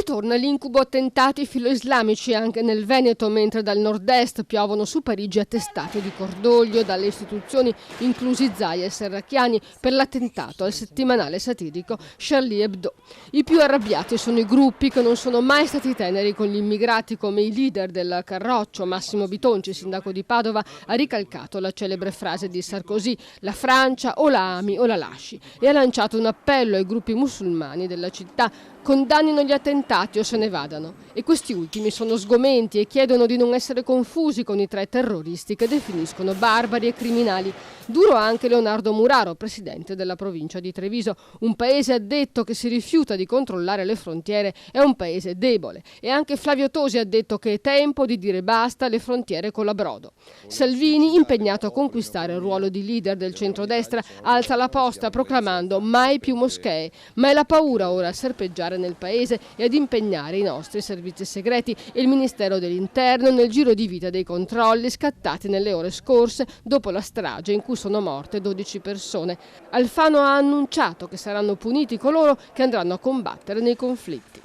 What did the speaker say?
Ritorna l'incubo attentati filoislamici anche nel Veneto, mentre dal nord-est piovono su Parigi attestati di cordoglio dalle istituzioni, inclusi Zaia e Serracchiani, per l'attentato al settimanale satirico Charlie Hebdo. I più arrabbiati sono i gruppi che non sono mai stati teneri con gli immigrati, come i leader del Carroccio. Massimo Bitonci, sindaco di Padova, ha ricalcato la celebre frase di Sarkozy: la Francia o la ami o la lasci, e ha lanciato un appello ai gruppi musulmani della città: condannino gli attentati o se ne vadano. E questi ultimi sono sgomenti e chiedono di non essere confusi con i tre terroristi che definiscono barbari e criminali. Duro anche Leonardo Muraro, presidente della provincia di Treviso. Un paese, ha detto, che si rifiuta di controllare le frontiere è un paese debole. E anche Flavio Tosi ha detto che è tempo di dire basta alle frontiere con la Brodo. Salvini, impegnato a conquistare il ruolo di leader del centrodestra, alza la posta proclamando mai più moschee, ma è la paura ora a serpeggiare nel paese e ad impegnare i nostri servizi segreti e il Ministero dell'Interno nel giro di vita dei controlli scattati nelle ore scorse dopo la strage in cui sono morte 12 persone. Alfano ha annunciato che saranno puniti coloro che andranno a combattere nei conflitti.